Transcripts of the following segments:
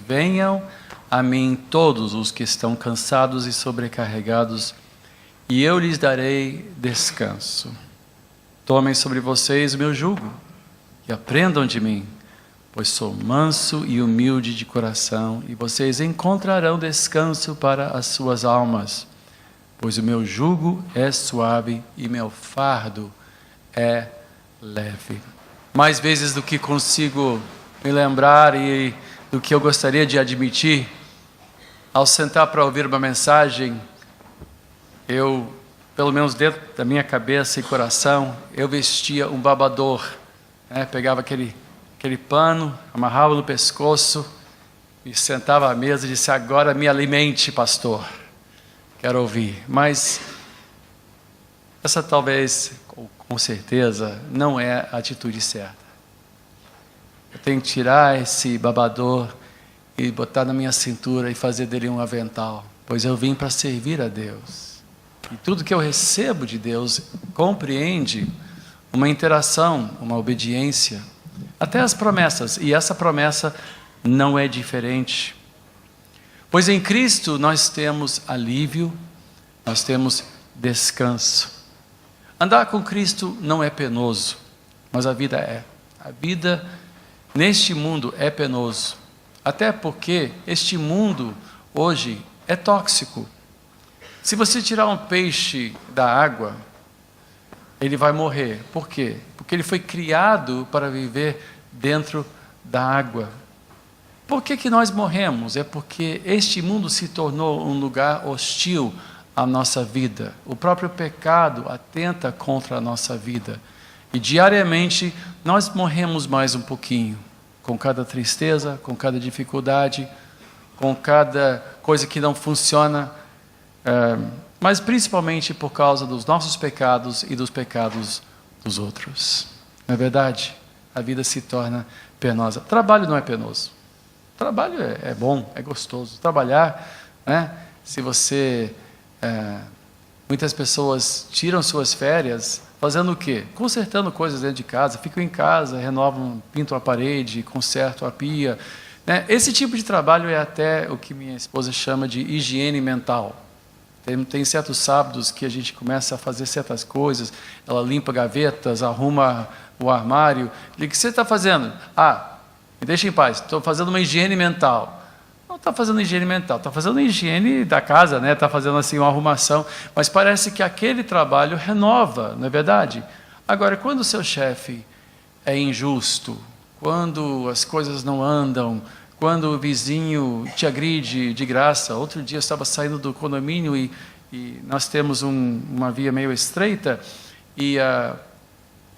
venham a mim todos os que estão cansados e sobrecarregados, e eu lhes darei descanso. Tomem sobre vocês o meu jugo e aprendam de mim, pois sou manso e humilde de coração, e vocês encontrarão descanso para as suas almas, pois o meu jugo é suave e meu fardo é leve. Mais vezes do que consigo me lembrar e do que eu gostaria de admitir, ao sentar para ouvir uma mensagem, eu, pelo menos dentro da minha cabeça e coração, eu vestia um babador, pegava aquele pano, amarrava no pescoço, e sentava à mesa e disse: agora me alimente, pastor, quero ouvir. Mas essa talvez, com certeza, não é a atitude certa. Eu tenho que tirar esse babador e botar na minha cintura e fazer dele um avental, pois eu vim para servir a Deus. E tudo que eu recebo de Deus compreende uma interação, uma obediência, até as promessas, e essa promessa não é diferente. Pois em Cristo nós temos alívio, nós temos descanso. Andar com Cristo não é penoso, mas a vida é. A vida neste mundo é penoso, até porque este mundo hoje é tóxico. Se você tirar um peixe da água, ele vai morrer. Por quê? Porque ele foi criado para viver dentro da água. Por que nós morremos? É porque este mundo se tornou um lugar hostil à nossa vida. O próprio pecado atenta contra a nossa vida. E diariamente nós morremos mais um pouquinho, com cada tristeza, com cada dificuldade, com cada coisa que não funciona, mas principalmente por causa dos nossos pecados e dos pecados dos outros. Não é verdade? A vida se torna penosa. Trabalho não é penoso. Trabalho é bom, é gostoso. Trabalhar, se você... muitas pessoas tiram suas férias fazendo o quê? Consertando coisas dentro de casa, ficam em casa, renovam, pintam a parede, consertam a pia. Esse tipo de trabalho é até o que minha esposa chama de higiene mental. Tem certos sábados que a gente começa a fazer certas coisas, ela limpa gavetas, arruma o armário. O que você está fazendo? Me deixa em paz, estou fazendo uma higiene mental. Não está fazendo higiene mental, está fazendo higiene da casa, está fazendo assim uma arrumação, mas parece que aquele trabalho renova, não é verdade? Agora, quando o seu chefe é injusto, quando as coisas não andam, quando o vizinho te agride de graça. Outro dia eu estava saindo do condomínio e nós temos uma via meio estreita e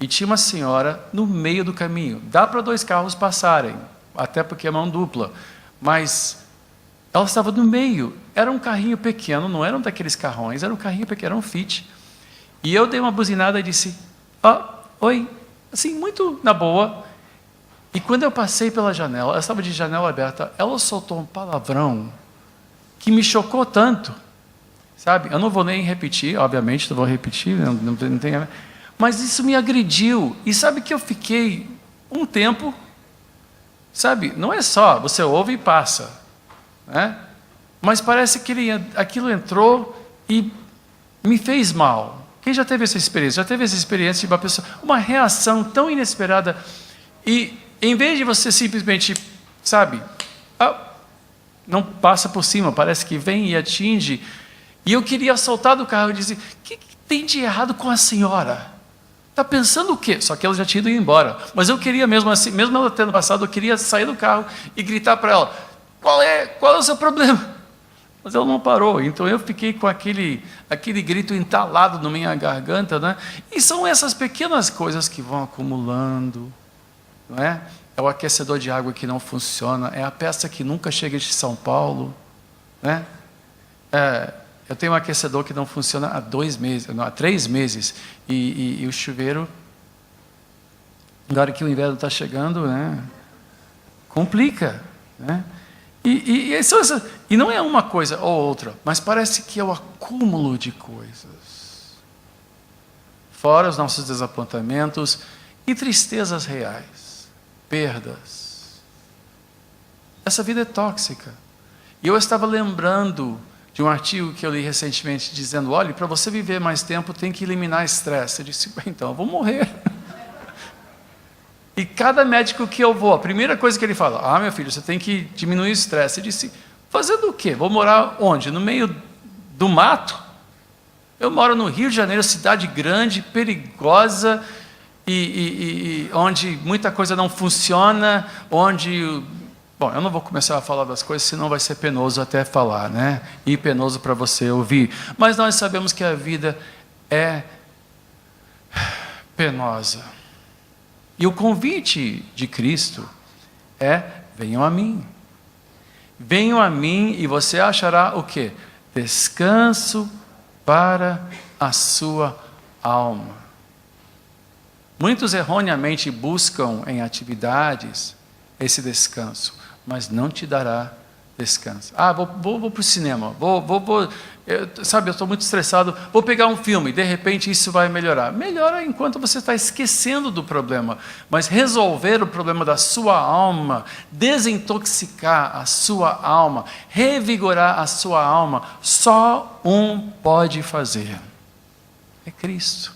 tinha uma senhora no meio do caminho. Dá para 2 carros passarem, até porque é mão dupla, mas ela estava no meio. Era um carrinho pequeno, não era um daqueles carrões, era um carrinho pequeno, era um Fit. E eu dei uma buzinada e disse: oi, assim, muito na boa. E quando eu passei pela janela, ela estava de janela aberta, ela soltou um palavrão que me chocou tanto, sabe? Eu não vou nem repetir, obviamente, não vou repetir, não tem, mas isso me agrediu. E sabe que eu fiquei um tempo, sabe? Não é só, você ouve e passa, mas parece que aquilo entrou e me fez mal. Quem já teve essa experiência? Já teve essa experiência de uma pessoa, uma reação tão inesperada e... em vez de você simplesmente, sabe, não passa por cima, parece que vem e atinge. E eu queria soltar do carro e dizer: o que tem de errado com a senhora? Está pensando o quê? Só que ela já tinha ido embora. Mas eu queria mesmo assim, mesmo ela tendo passado, eu queria sair do carro e gritar para ela: qual é o seu problema? Mas ela não parou, então eu fiquei com aquele grito entalado na minha garganta, E são essas pequenas coisas que vão acumulando. Não é? É o aquecedor de água que não funciona, é a peça que nunca chega de São Paulo, eu tenho um aquecedor que não funciona há 3 meses, e o chuveiro, agora que o inverno está chegando, complica, e não é uma coisa ou outra, mas parece que é o acúmulo de coisas, fora os nossos desapontamentos e tristezas reais. Perdas. Essa vida é tóxica. E eu estava lembrando de um artigo que eu li recentemente, dizendo, olha, para você viver mais tempo, tem que eliminar estresse. Eu disse, então, eu vou morrer. E cada médico que eu vou, a primeira coisa que ele fala, meu filho, você tem que diminuir o estresse. Eu disse, fazendo o quê? Vou morar onde? No meio do mato? Eu moro no Rio de Janeiro, cidade grande, perigosa, e onde muita coisa não funciona, onde... Bom, eu não vou começar a falar das coisas, senão vai ser penoso até falar, né? E penoso para você ouvir. Mas nós sabemos que a vida é penosa. E o convite de Cristo é, venham a mim. Venham a mim e você achará o quê? Descanso para a sua alma. Muitos erroneamente buscam em atividades esse descanso, mas não te dará descanso. Vou para o cinema, sabe, eu estou muito estressado, vou pegar um filme, de repente isso vai melhorar. Melhora enquanto você está esquecendo do problema, mas resolver o problema da sua alma, desintoxicar a sua alma, revigorar a sua alma, só um pode fazer. É Cristo.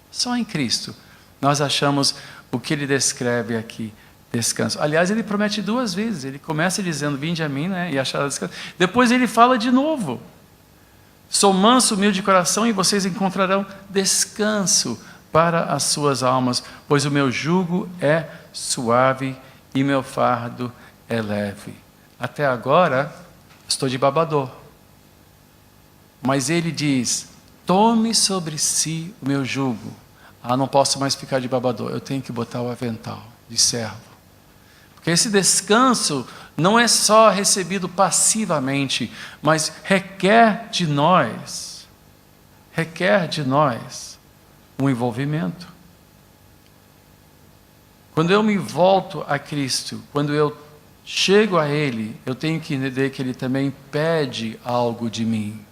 Só em Cristo nós achamos o que ele descreve aqui. Descanso. Aliás, ele promete 2 vezes. Ele começa dizendo, vinde a mim, né, e achará descanso. Depois ele fala de novo. Sou manso, humilde de coração, e vocês encontrarão descanso para as suas almas, pois o meu jugo é suave e meu fardo é leve. Até agora, estou de babador. Mas ele diz, tome sobre si o meu jugo. Não posso mais ficar de babador, eu tenho que botar o avental de servo. Porque esse descanso não é só recebido passivamente, mas requer de nós um envolvimento. Quando eu me volto a Cristo, quando eu chego a Ele, eu tenho que entender que Ele também pede algo de mim.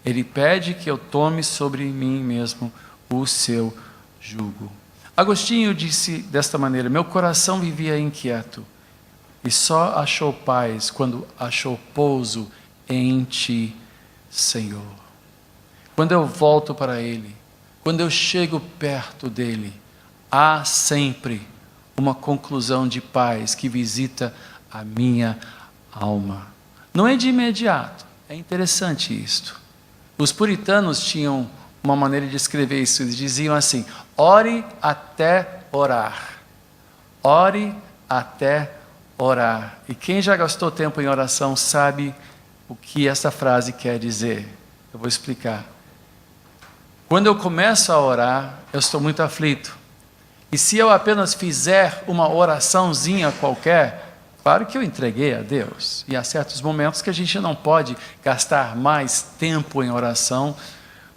Ele pede que eu tome sobre mim mesmo o seu jugo. Agostinho disse desta maneira, meu coração vivia inquieto, e só achou paz quando achou pouso em ti, Senhor. Quando eu volto para Ele, quando eu chego perto dEle, há sempre uma conclusão de paz que visita a minha alma. Não é de imediato, é interessante isto. Os puritanos tinham uma maneira de escrever isso, eles diziam assim, ore até orar. Ore até orar. E quem já gastou tempo em oração sabe o que essa frase quer dizer. Eu vou explicar. Quando eu começo a orar, eu estou muito aflito. E se eu apenas fizer uma oraçãozinha qualquer, claro que eu entreguei a Deus. E há certos momentos que a gente não pode gastar mais tempo em oração.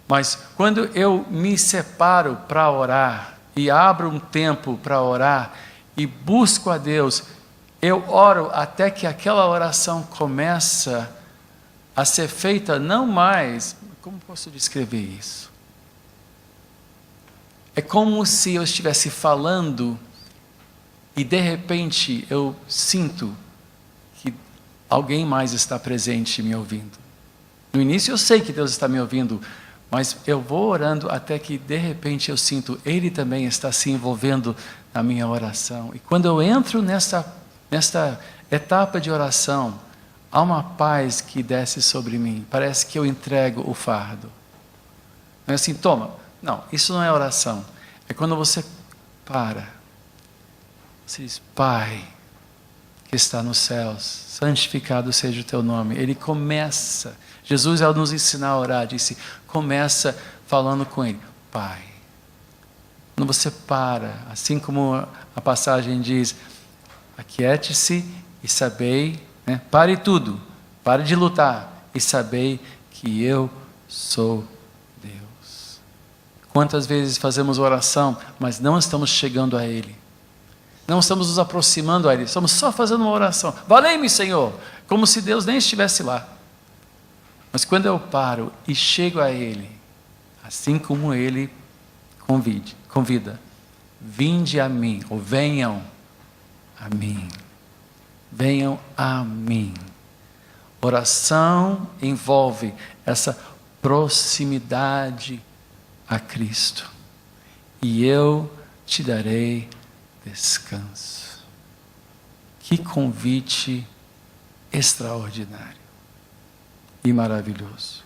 Mas quando eu me separo para orar, e abro um tempo para orar, e busco a Deus, eu oro até que aquela oração começa a ser feita não mais... Como posso descrever isso? É como se eu estivesse falando e de repente eu sinto que alguém mais está presente me ouvindo. No início eu sei que Deus está me ouvindo, mas eu vou orando até que de repente eu sinto Ele também está se envolvendo na minha oração. E quando eu entro nesta etapa de oração, há uma paz que desce sobre mim. Parece que eu entrego o fardo. Não é assim, toma. Não, isso não é oração. É quando você para. Você diz, Pai, que está nos céus, santificado seja o teu nome. Ele começa. Jesus, ao nos ensinar a orar, disse, começa falando com Ele. Pai. Quando você para, assim como a passagem diz, aquiete-se e sabei, né? Pare tudo, pare de lutar e sabei que eu sou Deus. Quantas vezes fazemos oração, mas não estamos chegando a Ele. Não estamos nos aproximando a Ele, estamos só fazendo uma oração. Valei-me, Senhor, como se Deus nem estivesse lá. Mas quando eu paro e chego a Ele, assim como Ele convida, vinde a mim, ou venham a mim. venham a mim. Oração envolve essa proximidade a Cristo. E eu te darei descanso. Que convite extraordinário e maravilhoso.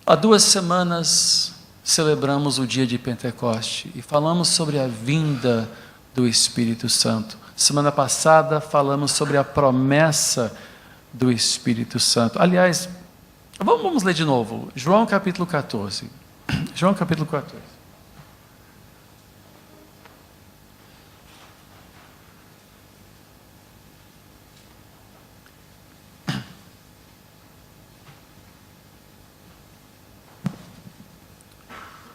Há 2 semanas celebramos o dia de Pentecoste e falamos sobre a vinda do Espírito Santo. Semana passada falamos sobre a promessa do Espírito Santo. Aliás, vamos ler de novo. João capítulo 14. João capítulo 14.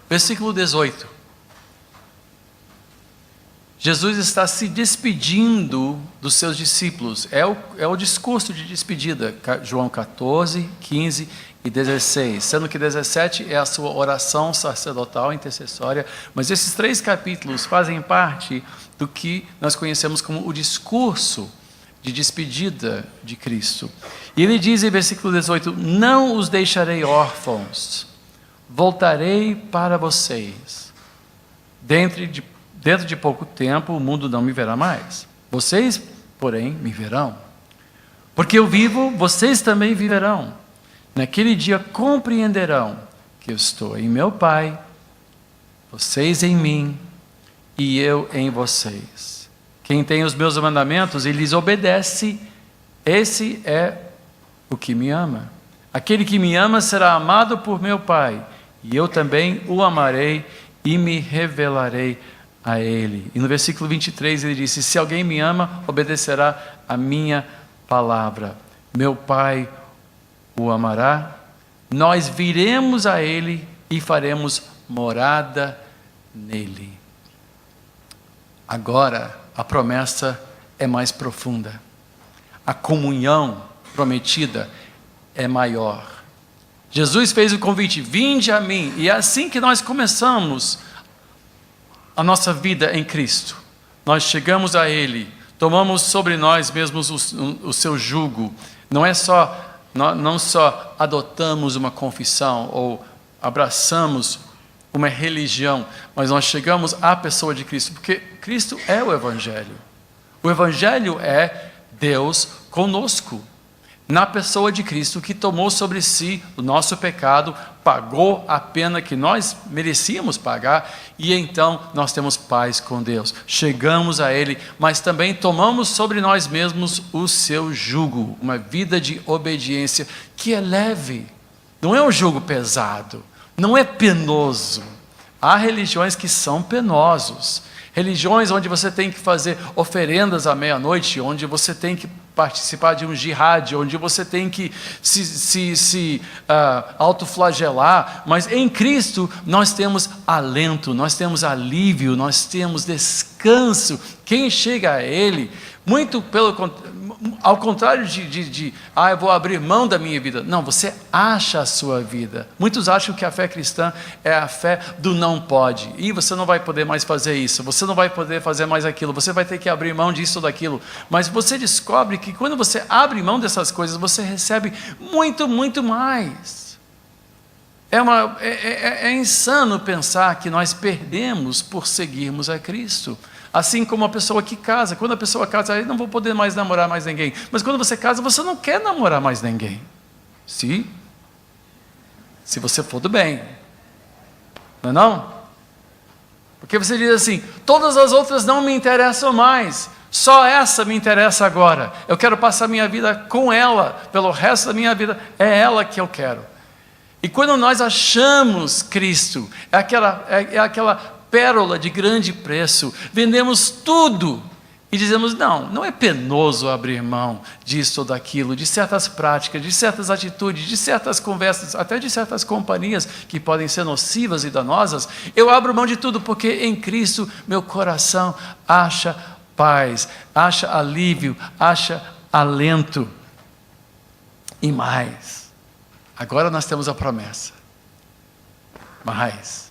Versículo 18. Jesus está se despedindo dos seus discípulos. É o discurso de despedida. João 14, 15 e 16. Sendo que 17 é a sua oração sacerdotal intercessória. Mas esses 3 capítulos fazem parte do que nós conhecemos como o discurso de despedida de Cristo. E ele diz em versículo 18: não os deixarei órfãos. Voltarei para vocês. Dentro de pouco tempo o mundo não me verá mais. Vocês, porém, me verão. Porque eu vivo, vocês também viverão. Naquele dia compreenderão que eu estou em meu Pai, vocês em mim e eu em vocês. Quem tem os meus mandamentos e lhes obedece, esse é o que me ama. Aquele que me ama será amado por meu Pai, e eu também o amarei e me revelarei a ele. E no versículo 23 ele disse: se alguém me ama, obedecerá a minha palavra. Meu Pai o amará, nós viremos a ele e faremos morada nele. Agora a promessa é mais profunda. A comunhão prometida é maior. Jesus fez o convite: vinde a mim. E é assim que nós começamos a nossa vida em Cristo. Nós chegamos a Ele, tomamos sobre nós mesmos o seu jugo. Não só adotamos uma confissão ou abraçamos uma religião, mas nós chegamos à pessoa de Cristo, porque Cristo é o Evangelho. O Evangelho é Deus conosco, na pessoa de Cristo, que tomou sobre si o nosso pecado, pagou a pena que nós merecíamos pagar, e então nós temos paz com Deus. Chegamos a Ele, mas também tomamos sobre nós mesmos o seu jugo, uma vida de obediência que é leve, não é um jugo pesado, não é penoso. Há religiões que são penosos, religiões onde você tem que fazer oferendas à meia-noite, onde você tem que participar de um jihad, onde você tem que se autoflagelar, mas em Cristo nós temos alento, nós temos alívio, nós temos descanso. Quem chega a Ele, muito ao contrário eu vou abrir mão da minha vida. Não, você acha a sua vida. Muitos acham que a fé cristã é a fé do não pode. E você não vai poder mais fazer isso, você não vai poder fazer mais aquilo, você vai ter que abrir mão disso ou daquilo. Mas você descobre que quando você abre mão dessas coisas, você recebe muito, muito mais. É insano pensar que nós perdemos por seguirmos a Cristo. Assim como a pessoa que casa. Quando a pessoa casa, eu não vou poder mais namorar mais ninguém. Mas quando você casa, você não quer namorar mais ninguém. Se você for do bem. Não é não? Porque você diz assim: todas as outras não me interessam mais, só essa me interessa agora. Eu quero passar minha vida com ela, pelo resto da minha vida, é ela que eu quero. E quando nós achamos Cristo, é aquela pérola de grande preço, vendemos tudo e dizemos: não é penoso abrir mão disso ou daquilo, de certas práticas, de certas atitudes, de certas conversas, até de certas companhias que podem ser nocivas e danosas. Eu abro mão de tudo porque em Cristo meu coração acha paz, acha alívio, acha alento. E mais, agora nós temos a promessa. Mas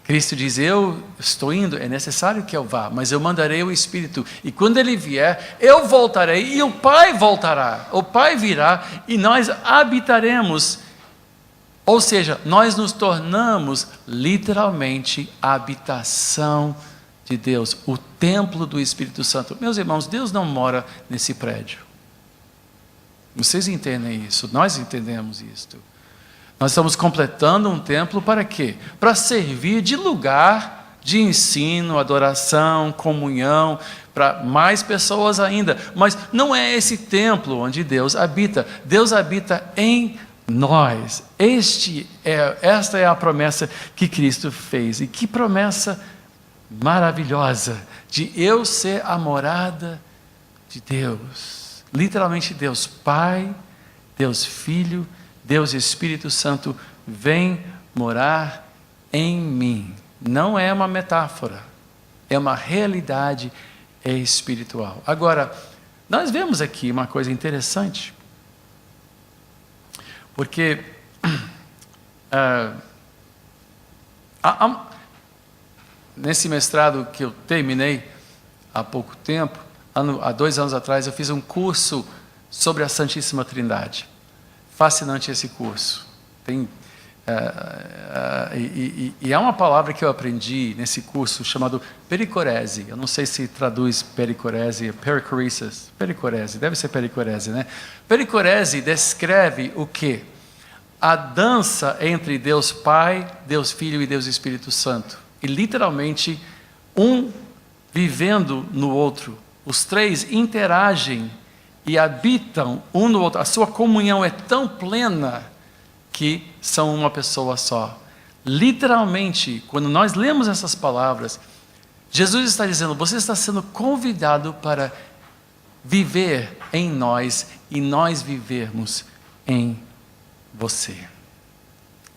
Cristo diz, eu estou indo, é necessário que eu vá, mas eu mandarei o Espírito, e quando Ele vier, eu voltarei, e o Pai voltará, o Pai virá, e nós habitaremos, ou seja, nós nos tornamos literalmente a habitação de Deus, o templo do Espírito Santo. Meus irmãos, Deus não mora nesse prédio. Vocês entendem isso, nós entendemos isto. Nós estamos completando um templo para quê? Para servir de lugar de ensino, adoração, comunhão, para mais pessoas ainda. Mas não é esse templo onde Deus habita. Deus habita em nós. Esta é a promessa que Cristo fez. E que promessa maravilhosa de eu ser a morada de Deus. Literalmente Deus Pai, Deus Filho, Deus Espírito Santo vem morar em mim. Não é uma metáfora, é uma realidade espiritual. Agora, nós vemos aqui uma coisa interessante, porque nesse mestrado que eu terminei há pouco tempo, há 2 anos atrás, eu fiz um curso sobre a Santíssima Trindade. Fascinante esse curso. E há uma palavra que eu aprendi nesse curso chamado pericorese. Eu não sei se traduz pericorese, pericoresis. Pericorese, deve ser pericorese, né? Pericorese descreve o quê? A dança entre Deus Pai, Deus Filho e Deus Espírito Santo. E literalmente, um vivendo no outro. Os três interagem e habitam um no outro. A sua comunhão é tão plena que são uma pessoa só. Literalmente, quando nós lemos essas palavras, Jesus está dizendo, você está sendo convidado para viver em nós e nós vivermos em você.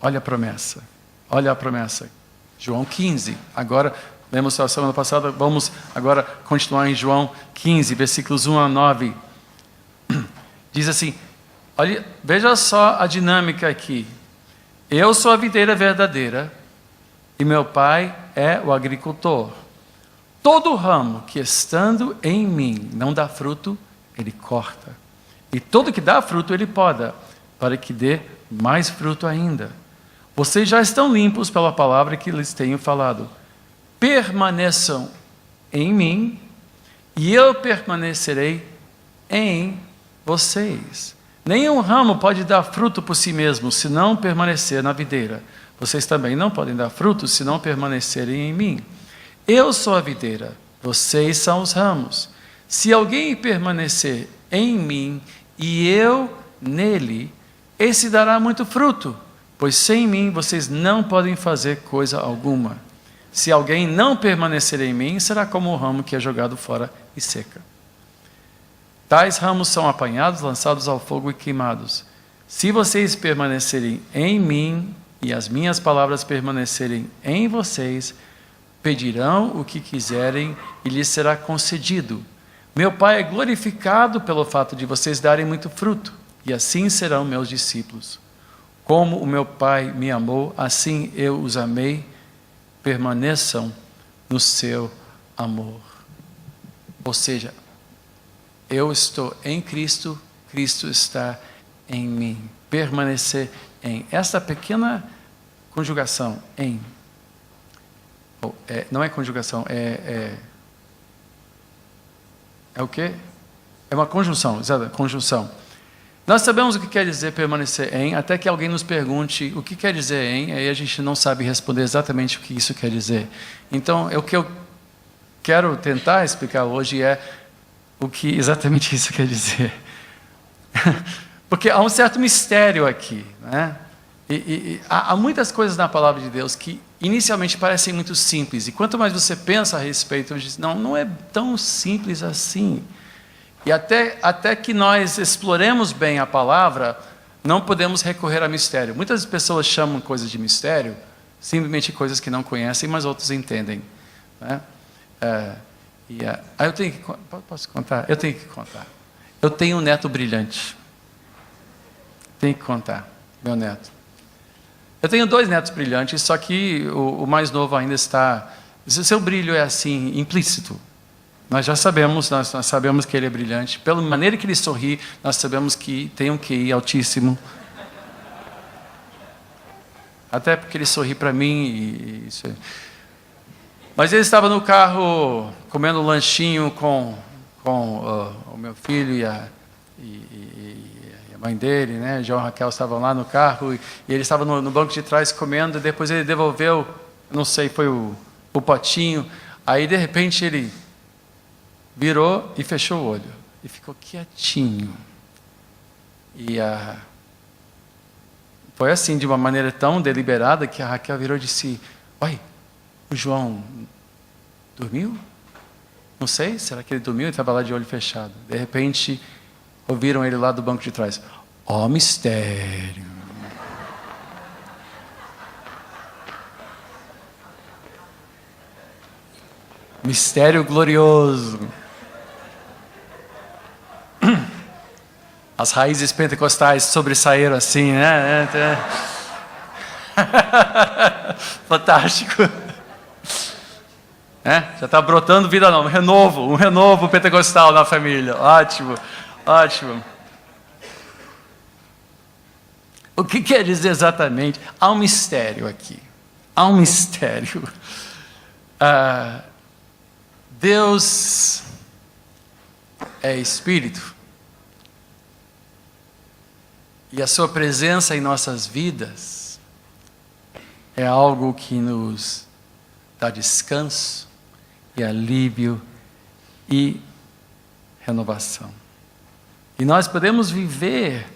Olha a promessa. Olha a promessa. João 15. Agora, lemos a semana passada, vamos agora continuar em João 15, versículos 1 a 9. Diz assim, olha, veja só a dinâmica aqui. Eu sou a videira verdadeira e meu pai é o agricultor. Todo ramo que estando em mim não dá fruto, ele corta. E todo que dá fruto, ele poda, para que dê mais fruto ainda. Vocês já estão limpos pela palavra que lhes tenho falado. Permaneçam em mim e eu permanecerei em vocês. Nenhum ramo pode dar fruto por si mesmo, se não permanecer na videira. Vocês também não podem dar fruto, se não permanecerem em mim. Eu sou a videira, vocês são os ramos. Se alguém permanecer em mim e eu nele, esse dará muito fruto, pois sem mim vocês não podem fazer coisa alguma. Se alguém não permanecer em mim, será como o ramo que é jogado fora e seca. Tais ramos são apanhados, lançados ao fogo e queimados. Se vocês permanecerem em mim e as minhas palavras permanecerem em vocês, pedirão o que quiserem e lhes será concedido. Meu Pai é glorificado pelo fato de vocês darem muito fruto, e assim serão meus discípulos. Como o meu Pai me amou, assim eu os amei, permaneçam no seu amor. Ou seja, eu estou em Cristo, Cristo está em mim. Permanecer em. Esta pequena conjugação, em. Não é conjugação, é o quê? É uma conjunção, exato, conjunção. Nós sabemos o que quer dizer permanecer em, até que alguém nos pergunte o que quer dizer em, aí a gente não sabe responder exatamente o que isso quer dizer. Então, o que eu quero tentar explicar hoje é o que exatamente isso quer dizer. Porque há um certo mistério aqui, né? E há muitas coisas na palavra de Deus que inicialmente parecem muito simples, e quanto mais você pensa a respeito, você diz, não é tão simples assim. E até que nós exploremos bem a palavra, não podemos recorrer a mistério. Muitas pessoas chamam coisas de mistério, simplesmente coisas que não conhecem, mas outros entendem, né? Eu tenho que... Posso contar? Eu tenho que contar. Eu tenho um neto brilhante. Tenho que contar, meu neto. Eu tenho 2 netos brilhantes, só que o mais novo ainda está... Seu brilho é assim, implícito. Nós já sabemos, nós sabemos que ele é brilhante. Pela maneira que ele sorri, nós sabemos que tem um QI altíssimo. Até porque ele sorri para mim. Isso. Mas ele estava no carro comendo um lanchinho com o meu filho e a mãe dele, né? João e Raquel estavam lá no carro e ele estava no banco de trás comendo. E depois ele devolveu, não sei, foi o potinho. Aí de repente ele virou e fechou o olho e ficou quietinho. E foi assim, de uma maneira tão deliberada, que a Raquel virou e disse: "Oi, o João dormiu? Não sei, será que ele dormiu?" Ele estava lá de olho fechado. De repente, ouviram ele lá do banco de trás: "Ó, mistério." Mistério glorioso. As raízes pentecostais sobressaíram assim, né? Fantástico. Já está brotando vida nova, um renovo pentecostal na família. Ótimo, ótimo. O que quer dizer exatamente? Há um mistério aqui. Há um mistério. Deus é Espírito. E a sua presença em nossas vidas é algo que nos dá descanso e alívio e renovação. E nós podemos viver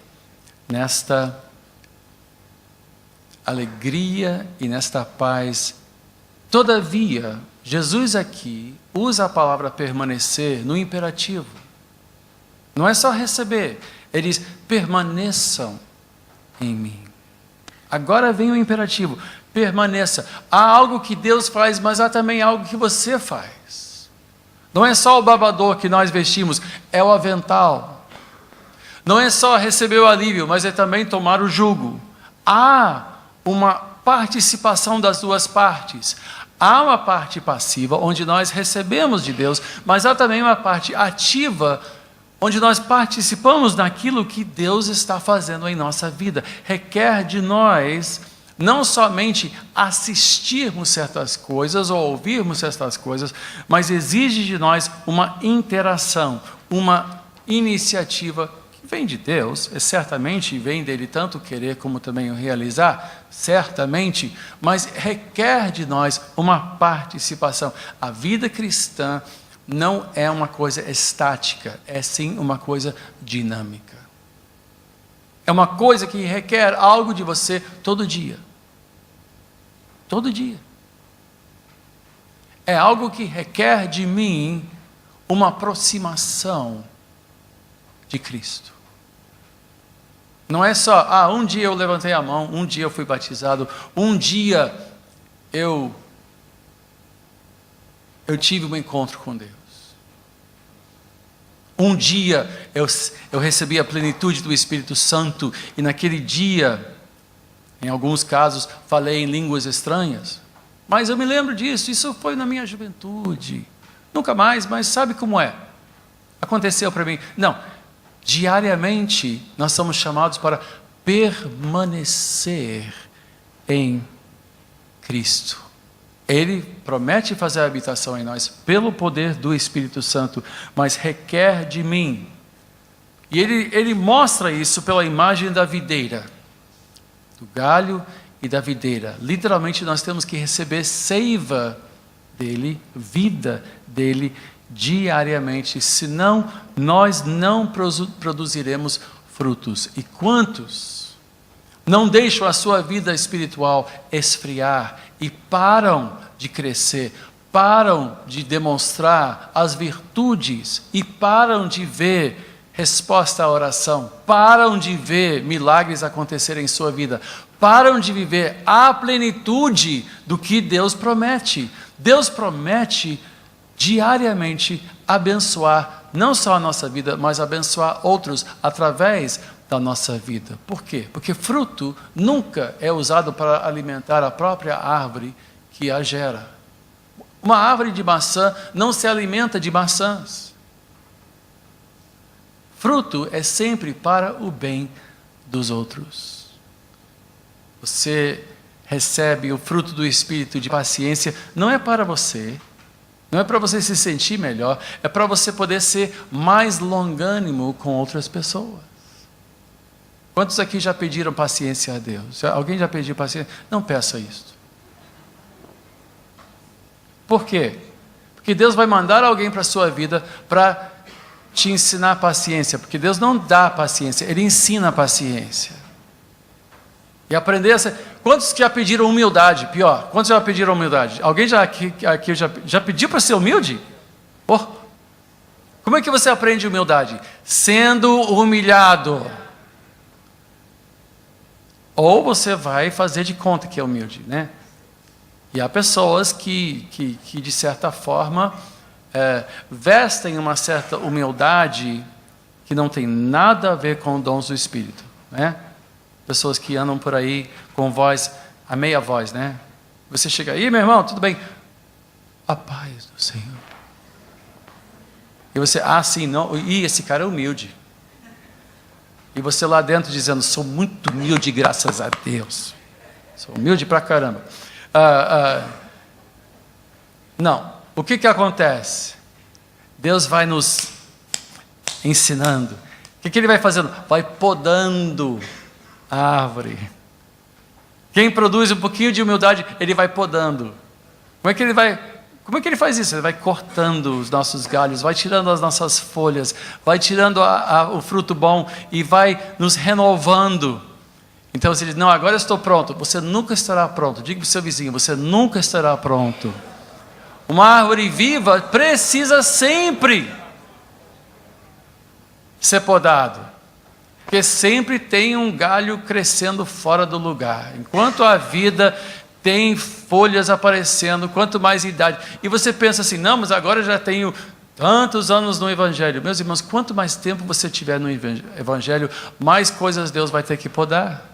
nesta alegria e nesta paz. Todavia, Jesus aqui usa a palavra permanecer no imperativo. Não é só receber. Ele diz: permaneçam em mim. Agora vem o imperativo: permaneça. Há algo que Deus faz, mas há também algo que você faz. Não é só o babador que nós vestimos, é o avental. Não é só receber o alívio, mas é também tomar o jugo. Há uma participação das duas partes. Há uma parte passiva, onde nós recebemos de Deus, mas há também uma parte ativa, onde nós participamos daquilo que Deus está fazendo em nossa vida. Requer de nós não somente assistirmos certas coisas ou ouvirmos certas coisas, mas exige de nós uma interação, uma iniciativa que vem de Deus, certamente vem dele tanto querer como também o realizar, certamente, mas requer de nós uma participação. A vida cristã não é uma coisa estática, é sim uma coisa dinâmica. É uma coisa que requer algo de você todo dia. Todo dia. É algo que requer de mim uma aproximação de Cristo. Não é só, um dia eu levantei a mão, um dia eu fui batizado, um dia eu tive um encontro com Deus. Um dia eu recebi a plenitude do Espírito Santo e naquele dia, em alguns casos, falei em línguas estranhas. Mas eu me lembro disso, isso foi na minha juventude. Nunca mais, mas sabe como é? Aconteceu para mim. Não, diariamente nós somos chamados para permanecer em Cristo. Ele promete fazer a habitação em nós pelo poder do Espírito Santo, mas requer de mim. E ele mostra isso pela imagem da videira, do galho e da videira. Literalmente nós temos que receber seiva dele, vida dele diariamente, senão nós não produziremos frutos. E quantos não deixam a sua vida espiritual esfriar e param de crescer, param de demonstrar as virtudes e param de ver resposta à oração, param de ver milagres acontecerem em sua vida, param de viver a plenitude do que Deus promete. Deus promete diariamente abençoar não só a nossa vida, mas abençoar outros através da nossa vida. Por quê? Porque fruto nunca é usado para alimentar a própria árvore que a gera. Uma árvore de maçã não se alimenta de maçãs. Fruto é sempre para o bem dos outros. Você recebe o fruto do Espírito de paciência, não é para você, não é para você se sentir melhor, é para você poder ser mais longânimo com outras pessoas. Quantos aqui já pediram paciência a Deus? Alguém já pediu paciência? Não peça isso. Por quê? Porque Deus vai mandar alguém para a sua vida para te ensinar paciência, porque Deus não dá paciência, Ele ensina a paciência. E aprender a ser... Quantos já pediram humildade? Pior, quantos já pediram humildade? Alguém aqui já pediu para ser humilde? Oh. Como é que você aprende humildade? Sendo humilhado. Ou você vai fazer de conta que é humilde, né? E há pessoas que de certa forma, vestem uma certa humildade que não tem nada a ver com dons do Espírito, né? Pessoas que andam por aí com voz, a meia voz, né? Você chega aí, meu irmão, tudo bem? A paz do Senhor. E você, sim, não, esse cara é humilde. E você lá dentro dizendo, sou muito humilde, graças a Deus. Sou humilde pra caramba. Não, o que acontece? Deus vai nos ensinando. O que Ele vai fazendo? Vai podando a árvore. Quem produz um pouquinho de humildade, Ele vai podando. Como é que Ele faz isso? Ele vai cortando os nossos galhos, vai tirando as nossas folhas, vai tirando o fruto bom e vai nos renovando. Então você diz, não, agora eu estou pronto. Você nunca estará pronto. Diga para o seu vizinho, você nunca estará pronto. Uma árvore viva precisa sempre ser podado. Porque sempre tem um galho crescendo fora do lugar. Enquanto a vida tem folhas aparecendo, quanto mais idade. E você pensa assim, não, mas agora eu já tenho tantos anos no Evangelho. Meus irmãos, quanto mais tempo você tiver no Evangelho, mais coisas Deus vai ter que podar.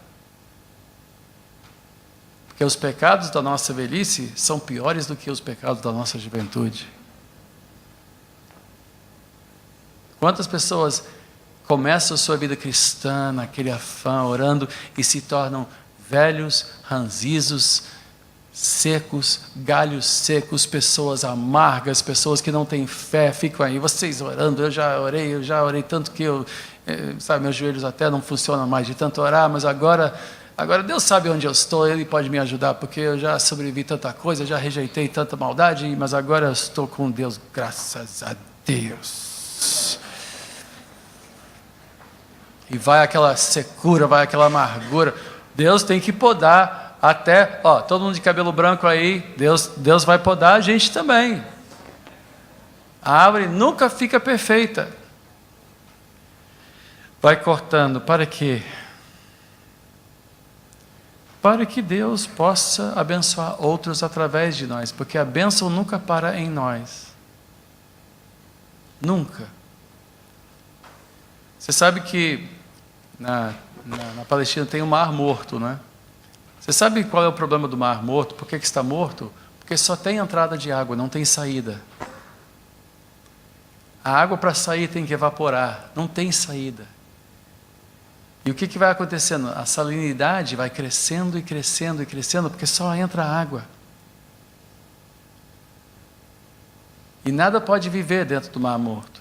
Porque os pecados da nossa velhice são piores do que os pecados da nossa juventude. Quantas pessoas começam a sua vida cristã, naquele afã, orando, e se tornam velhos, ranzizos, secos, galhos secos, pessoas amargas, pessoas que não têm fé, ficam aí, vocês orando, eu já orei tanto que meus joelhos até não funcionam mais de tanto orar, mas agora Deus sabe onde eu estou, Ele pode me ajudar, porque eu já sobrevivi tanta coisa, já rejeitei tanta maldade, mas agora eu estou com Deus, graças a Deus. E vai aquela secura, vai aquela amargura. Deus tem que podar até, todo mundo de cabelo branco aí, Deus vai podar a gente também. A árvore nunca fica perfeita. Vai cortando, para quê? Para que Deus possa abençoar outros através de nós, porque a bênção nunca para em nós. Nunca. Você sabe que na Palestina tem o Mar Morto, né? Você sabe qual é o problema do Mar Morto? Por que está morto? Porque só tem entrada de água, não tem saída. A água para sair tem que evaporar, não tem saída. E o que vai acontecendo? A salinidade vai crescendo e crescendo e crescendo, porque só entra água. E nada pode viver dentro do Mar Morto.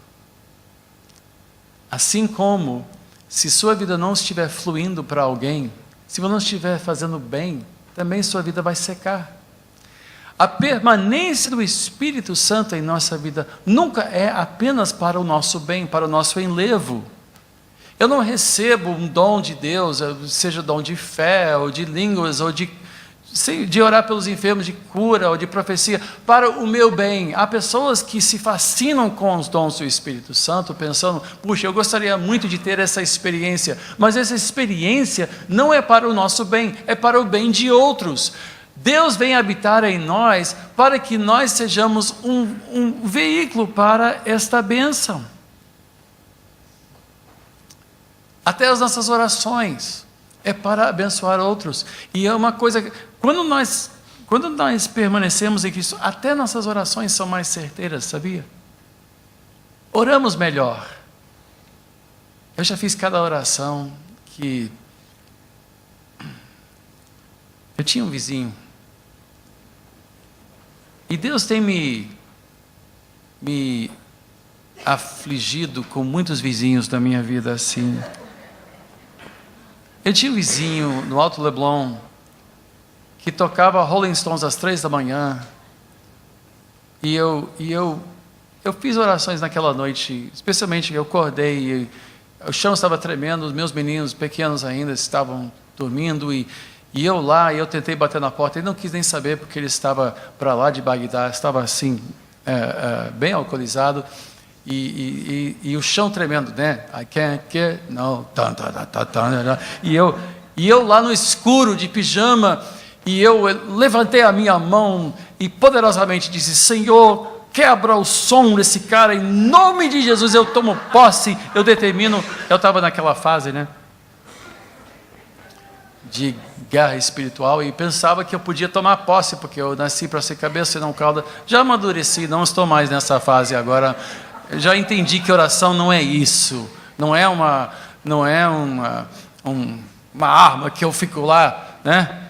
Assim como, se sua vida não estiver fluindo para alguém, se você não estiver fazendo bem, também sua vida vai secar. A permanência do Espírito Santo em nossa vida nunca é apenas para o nosso bem, para o nosso enlevo. Eu não recebo um dom de Deus, seja dom de fé, ou de línguas, ou de orar pelos enfermos, de cura, ou de profecia, para o meu bem. Há pessoas que se fascinam com os dons do Espírito Santo, pensando, puxa, eu gostaria muito de ter essa experiência, mas essa experiência não é para o nosso bem, é para o bem de outros. Deus vem habitar em nós para que nós sejamos um veículo para esta bênção. Até as nossas orações é para abençoar outros. E é uma coisa, quando nós permanecemos em Cristo, até nossas orações são mais certeiras, sabia? Oramos melhor. Eu já fiz cada oração que... Eu tinha um vizinho. E Deus tem me afligido com muitos vizinhos da minha vida assim. Eu tinha um vizinho no Alto Leblon que tocava Rolling Stones às 3 da manhã. E eu fiz orações naquela noite, especialmente eu acordei e o chão estava tremendo, os meus meninos pequenos ainda estavam dormindo e eu lá, eu tentei bater na porta, ele não quis nem saber porque ele estava para lá de Bagdá, estava assim, bem alcoolizado e o chão tremendo, né? I can't get, no, e eu lá no escuro de pijama, e eu levantei a minha mão e poderosamente disse: Senhor, quebra o som desse cara, em nome de Jesus eu tomo posse, eu determino. Eu estava naquela fase, né, de guerra espiritual e pensava que eu podia tomar posse, porque eu nasci para ser cabeça e não cauda. Já amadureci, não estou mais nessa fase agora. Eu já entendi que oração não é isso, não é uma arma que eu fico lá, né?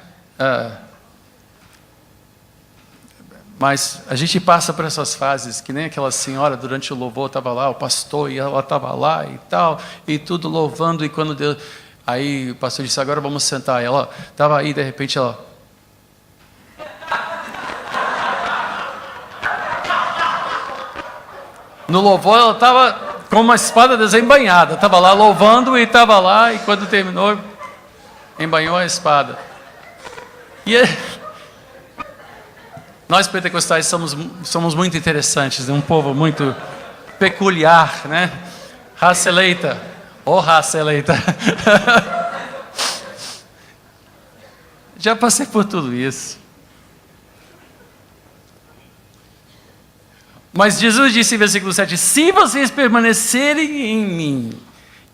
Mas a gente passa por essas fases, que nem aquela senhora durante o louvor estava lá, o pastor, e ela estava lá e tal, e tudo louvando, e quando Deus... Aí o pastor disse: agora vamos sentar. E ela estava aí, de repente ela... No louvor ela estava com uma espada desembainhada, estava lá louvando e estava lá, e quando terminou, embainhou a espada. E nós pentecostais somos muito interessantes, né? Um povo muito peculiar, né? Raça eleita, raça eleita. Já passei por tudo isso. Mas Jesus disse em versículo 7, se vocês permanecerem em mim,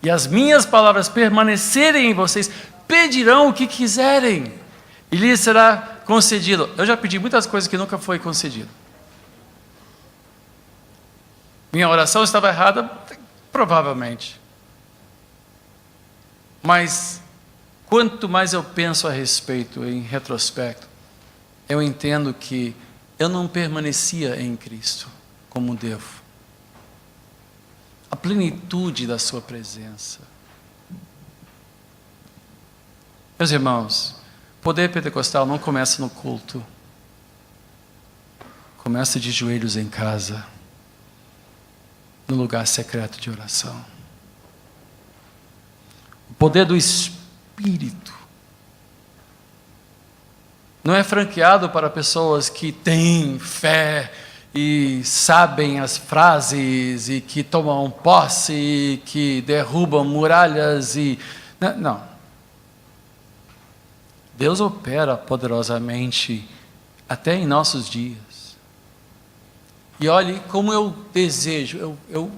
e as minhas palavras permanecerem em vocês, pedirão o que quiserem, e lhes será concedido. Eu já pedi muitas coisas que nunca foi concedido. Minha oração estava errada? Provavelmente. Mas, quanto mais eu penso a respeito, em retrospecto, eu entendo que eu não permanecia em Cristo como devo. A plenitude da sua presença. Meus irmãos, poder pentecostal não começa no culto. Começa de joelhos em casa, no lugar secreto de oração. O poder do Espírito não é franqueado para pessoas que têm fé e sabem as frases e que tomam posse e que derrubam muralhas e... Não. Deus opera poderosamente até em nossos dias. E olhe como eu desejo, eu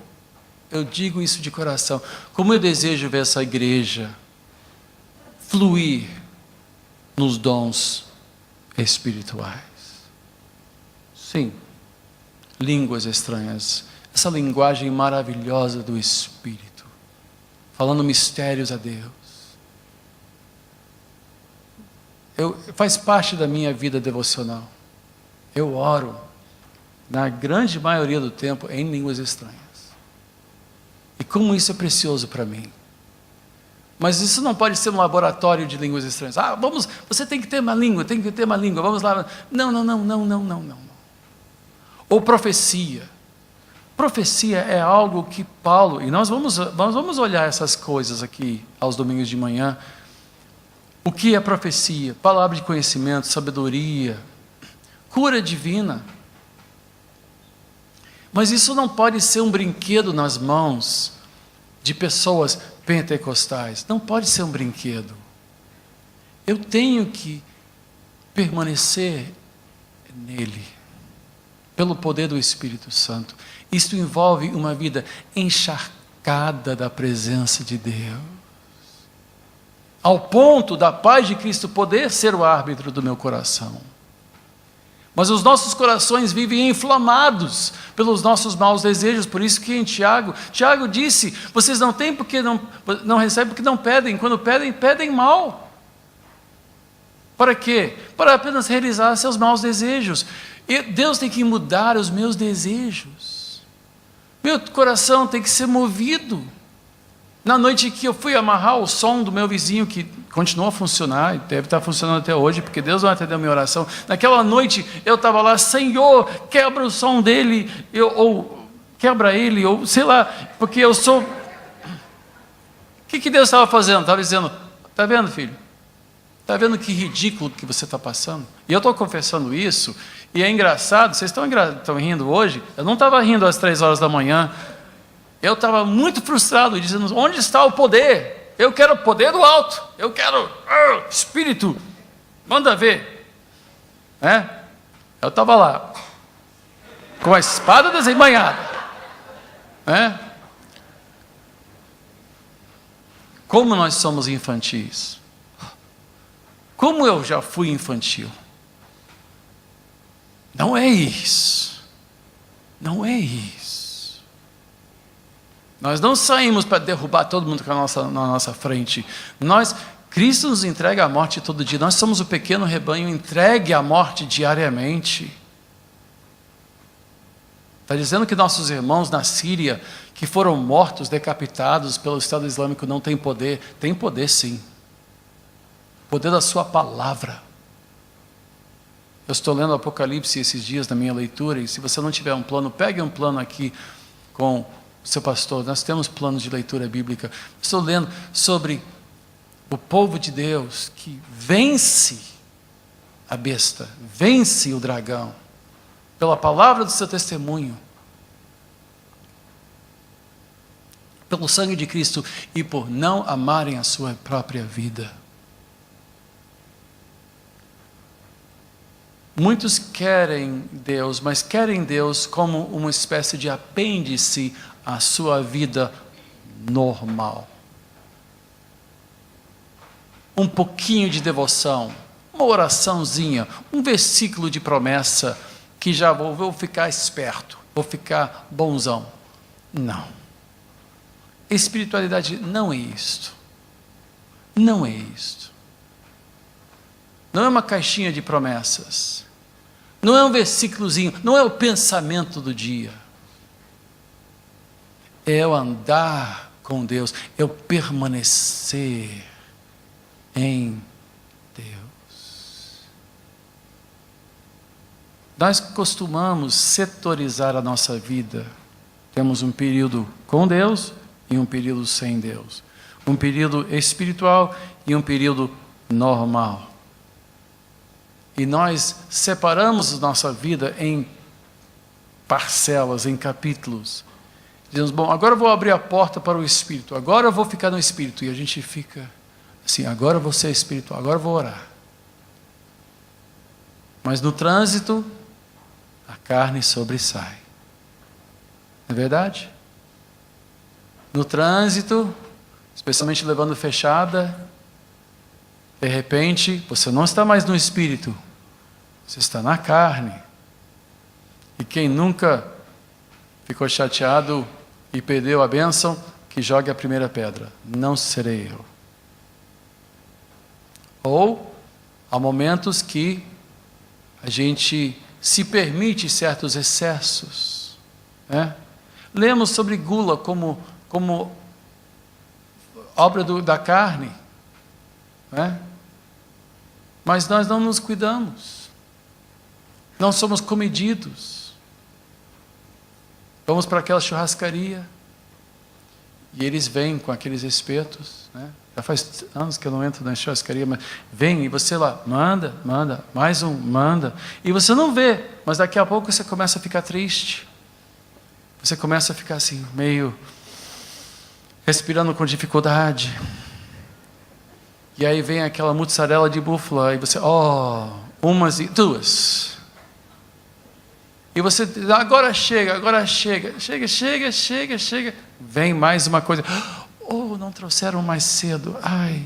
digo isso de coração, como eu desejo ver essa igreja fluir nos dons espirituais. Sim, línguas estranhas, essa linguagem maravilhosa do Espírito, falando mistérios a Deus. Faz parte da minha vida devocional. Eu oro, na grande maioria do tempo, em línguas estranhas. E como isso é precioso para mim. Mas isso não pode ser um laboratório de línguas estranhas. Você tem que ter uma língua, vamos lá. Não. Ou profecia. Profecia é algo que Paulo, e nós vamos olhar essas coisas aqui aos domingos de manhã. O que é profecia? Palavra de conhecimento, sabedoria, cura divina. Mas isso não pode ser um brinquedo nas mãos de pessoas pentecostais. Não pode ser um brinquedo. Eu tenho que permanecer nele, pelo poder do Espírito Santo. Isto envolve uma vida encharcada da presença de Deus, ao ponto da paz de Cristo poder ser o árbitro do meu coração. Mas os nossos corações vivem inflamados pelos nossos maus desejos. Por isso que em Tiago disse: vocês não têm porque não recebem, porque não pedem. Quando pedem, pedem mal. Para quê? Para apenas realizar seus maus desejos. E Deus tem que mudar os meus desejos. Meu coração tem que ser movido. Na noite que eu fui amarrar o som do meu vizinho, que continua a funcionar, e deve estar funcionando até hoje, porque Deus não atendeu a minha oração. Naquela noite eu estava lá: Senhor, quebra o som dele, ou quebra ele, ou sei lá, porque eu sou... O que Deus estava fazendo? Estava dizendo: está vendo, filho? Está vendo que ridículo que você está passando? E eu estou confessando isso, e é engraçado, vocês estão rindo hoje? Eu não estava rindo às 3 horas da manhã, eu estava muito frustrado, dizendo: onde está o poder? Eu quero o poder do alto, eu quero Espírito, manda ver. Eu estava lá, com a espada desembainhada. Como nós somos infantis. Como eu já fui infantil. Não é isso. Não é isso. Nós não saímos para derrubar todo mundo na nossa frente. Cristo nos entrega a morte todo dia. Nós somos o pequeno rebanho entregue à morte diariamente. Está dizendo que nossos irmãos na Síria, que foram mortos, decapitados pelo Estado Islâmico, não têm poder? Tem poder, sim. O poder da sua palavra. Eu estou lendo Apocalipse esses dias na minha leitura, e se você não tiver um plano, pegue um plano aqui com seu pastor. Nós temos planos de leitura bíblica. Estou lendo sobre o povo de Deus que vence a besta, vence o dragão, pela palavra do seu testemunho, pelo sangue de Cristo e por não amarem a sua própria vida. Muitos querem Deus, mas querem Deus como uma espécie de apêndice à sua vida normal. Um pouquinho de devoção, uma oraçãozinha, um versículo de promessa, que já vou ficar esperto, vou ficar bonzão. Não. Espiritualidade não é isto. Não é isto. Não é uma caixinha de promessas. Não é um versículozinho, não é o pensamento do dia. É o andar com Deus, é o permanecer em Deus. Nós costumamos setorizar a nossa vida. Temos um período com Deus e um período sem Deus. Um período espiritual e um período normal. E nós separamos nossa vida em parcelas, em capítulos. Dizemos: bom, agora eu vou abrir a porta para o Espírito, agora eu vou ficar no Espírito. E a gente fica assim: agora eu vou ser espiritual, agora eu vou orar. Mas no trânsito, a carne sobressai. Não é verdade? No trânsito, especialmente levando fechada, de repente, você não está mais no Espírito, você está na carne. E quem nunca ficou chateado e perdeu a bênção, que jogue a primeira pedra. Não serei eu. Ou, há momentos que a gente se permite certos excessos. Lemos sobre gula como obra da carne. Mas nós não nos cuidamos. Não somos comedidos. Vamos para aquela churrascaria e eles vêm com aqueles espetos, Já faz anos que eu não entro na churrascaria, mas vem e você lá, manda, mais um, manda. E você não vê, mas daqui a pouco você começa a ficar triste. Você começa a ficar assim, meio respirando com dificuldade. E aí vem aquela mussarela de búfala, e você, umas e duas. E você, agora chega. Vem mais uma coisa. Oh, não trouxeram mais cedo. Ai,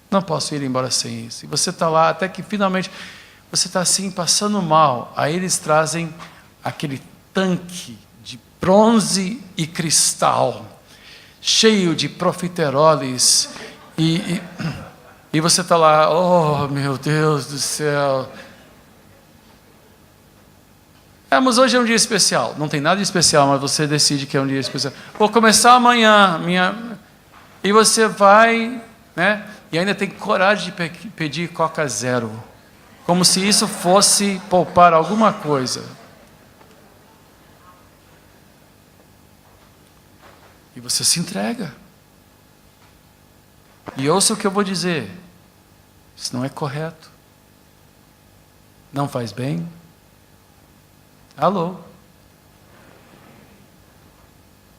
não posso ir embora sem isso. E você está lá, até que finalmente você está assim, passando mal. Aí eles trazem aquele tanque de bronze e cristal, cheio de profiteroles. E você está lá, oh meu Deus do céu. Mas hoje é um dia especial. Não tem nada de especial, mas você decide que é um dia especial. Vou começar amanhã. E você vai, né? E ainda tem coragem de pedir Coca Zero. Como se isso fosse poupar alguma coisa. E você se entrega. E ouça o que eu vou dizer. Isso não é correto. Não faz bem. Alô?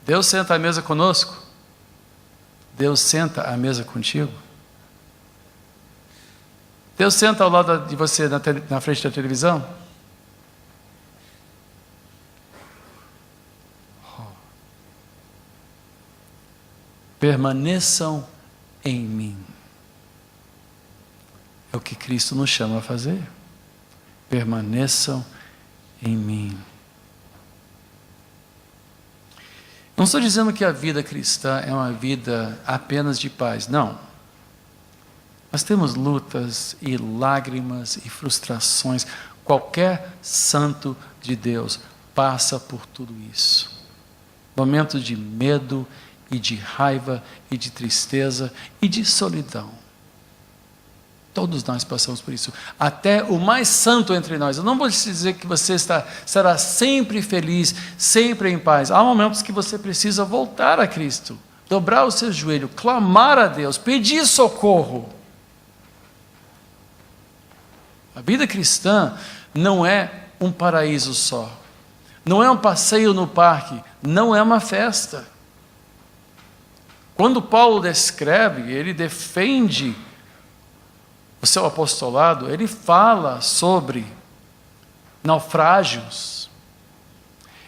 Deus senta à mesa conosco? Deus senta à mesa contigo? Deus senta ao lado de você na frente da televisão? Permaneçam em mim. É o que Cristo nos chama a fazer. Permaneçam em mim. Não estou dizendo que a vida cristã é uma vida apenas de paz, não. Nós temos lutas e lágrimas e frustrações. Qualquer santo de Deus passa por tudo isso. Momentos de medo e de raiva e de tristeza e de solidão. Todos nós passamos por isso. Até o mais santo entre nós. Eu não vou dizer que você estará sempre feliz, sempre em paz. Há momentos que você precisa voltar a Cristo, dobrar o seu joelho, clamar a Deus, pedir socorro. A vida cristã não é um paraíso só. Não é um passeio no parque. Não é uma festa. Quando Paulo descreve, ele defende o seu apostolado, ele fala sobre naufrágios,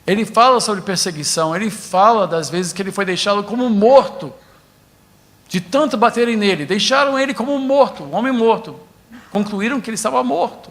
ele fala sobre perseguição, ele fala das vezes que ele foi deixado como morto, de tanto baterem nele, deixaram ele como morto, um homem morto, concluíram que ele estava morto.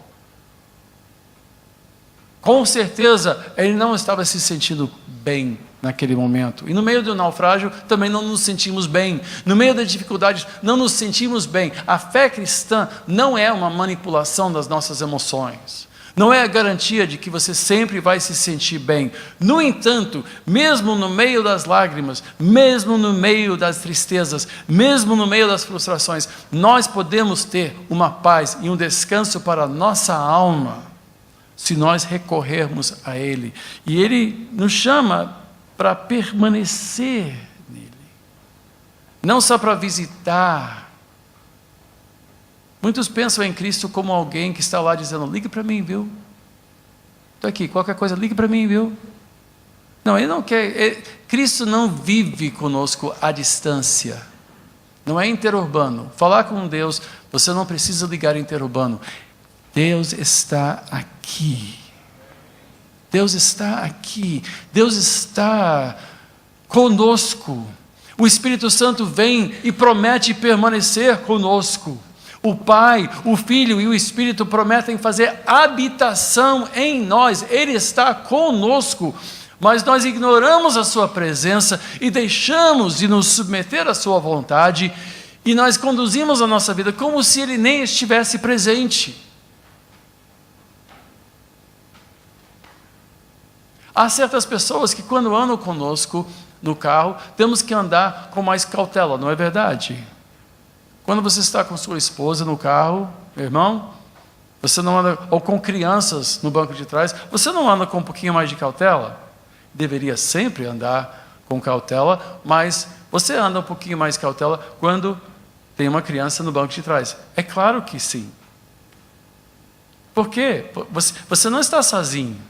Com certeza, ele não estava se sentindo bem naquele momento. E no meio do naufrágio, também não nos sentimos bem. No meio das dificuldades, não nos sentimos bem. A fé cristã não é uma manipulação das nossas emoções. Não é a garantia de que você sempre vai se sentir bem. No entanto, mesmo no meio das lágrimas, mesmo no meio das tristezas, mesmo no meio das frustrações, nós podemos ter uma paz e um descanso para a nossa alma, se nós recorrermos a Ele. E Ele nos chama para permanecer nele, não só para visitar. Muitos pensam em Cristo como alguém que está lá dizendo, ligue para mim, viu? Estou aqui, qualquer coisa, ligue para mim, viu? Não, Ele não quer, Cristo não vive conosco à distância, não é interurbano. Falar com Deus, você não precisa ligar interurbano. Deus está aqui. Deus está aqui. Deus está conosco. O Espírito Santo vem e promete permanecer conosco. O Pai, o Filho e o Espírito prometem fazer habitação em nós. Ele está conosco. Mas nós ignoramos a sua presença e deixamos de nos submeter à sua vontade. E nós conduzimos a nossa vida como se Ele nem estivesse presente. Há certas pessoas que quando andam conosco no carro, temos que andar com mais cautela, não é verdade? Quando você está com sua esposa no carro, meu irmão, você não anda, ou com crianças no banco de trás, você não anda com um pouquinho mais de cautela? Deveria sempre andar com cautela, mas você anda um pouquinho mais de cautela quando tem uma criança no banco de trás. É claro que sim. Por quê? Você não está sozinho.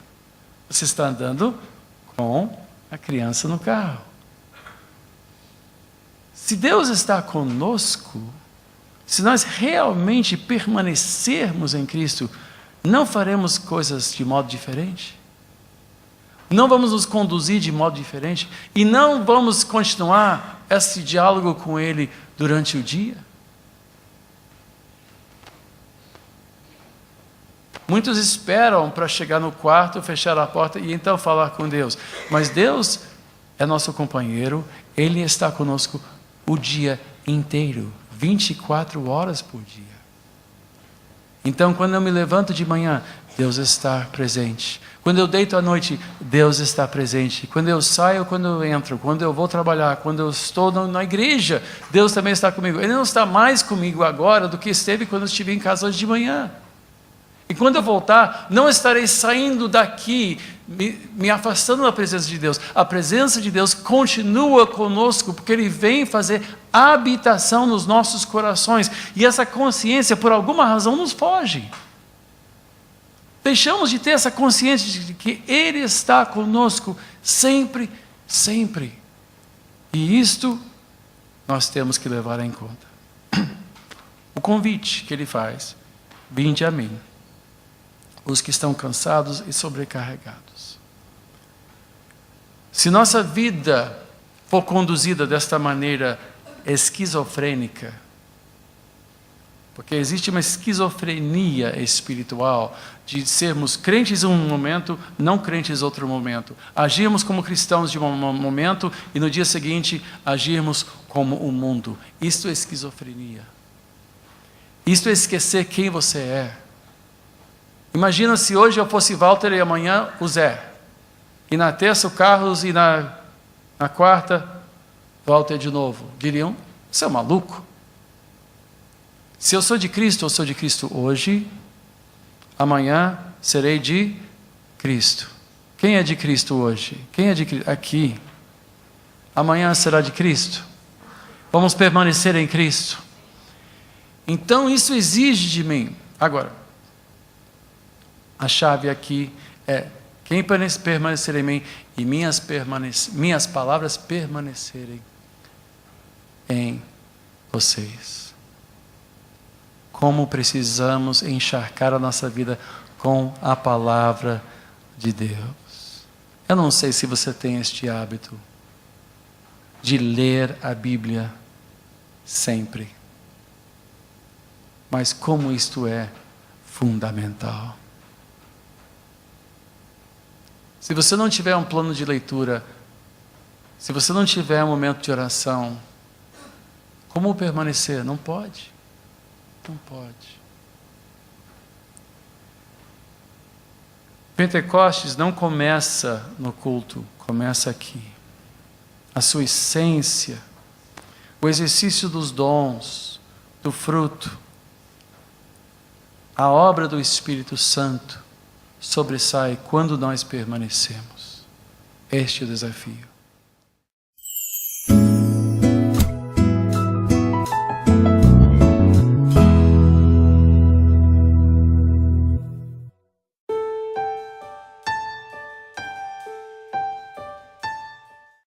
Você está andando com a criança no carro. Se Deus está conosco, se nós realmente permanecermos em Cristo, não faremos coisas de modo diferente? Não vamos nos conduzir de modo diferente? E não vamos continuar esse diálogo com Ele durante o dia? Muitos esperam para chegar no quarto, fechar a porta e então falar com Deus. Mas Deus é nosso companheiro, Ele está conosco o dia inteiro, 24 horas por dia. Então, quando eu me levanto de manhã, Deus está presente. Quando eu deito à noite, Deus está presente. Quando eu saio, quando eu entro, quando eu vou trabalhar, quando eu estou na igreja, Deus também está comigo. Ele não está mais comigo agora do que esteve quando eu estive em casa hoje de manhã. E quando eu voltar, não estarei saindo daqui, me afastando da presença de Deus. A presença de Deus continua conosco, porque Ele vem fazer habitação nos nossos corações. E essa consciência, por alguma razão, nos foge. Deixamos de ter essa consciência de que Ele está conosco sempre, sempre. E isto nós temos que levar em conta. O convite que Ele faz: vinde a mim, os que estão cansados e sobrecarregados. Se nossa vida for conduzida desta maneira esquizofrênica, porque existe uma esquizofrenia espiritual de sermos crentes em um momento, não crentes em outro momento. Agirmos como cristãos de um momento e no dia seguinte agirmos como o mundo. Isto é esquizofrenia. Isto é esquecer quem você é. Imagina se hoje eu fosse Walter e amanhã o Zé. E na terça o Carlos e na quarta Walter de novo. Diriam, você é maluco? Se eu sou de Cristo, eu sou de Cristo hoje, amanhã serei de Cristo. Quem é de Cristo hoje? Quem é de Cristo? Aqui. Amanhã será de Cristo. Vamos permanecer em Cristo. Então isso exige de mim. Agora, a chave aqui é: quem permanecer em mim e minhas palavras permanecerem em vocês. Como precisamos encharcar a nossa vida com a palavra de Deus. Eu não sei se você tem este hábito de ler a Bíblia sempre, mas como isto é fundamental. Se você não tiver um plano de leitura, se você não tiver um momento de oração, como permanecer? Não pode. Não pode. Pentecostes não começa no culto, começa aqui. A sua essência, o exercício dos dons, do fruto, a obra do Espírito Santo sobressai quando nós permanecemos. Este é o desafio.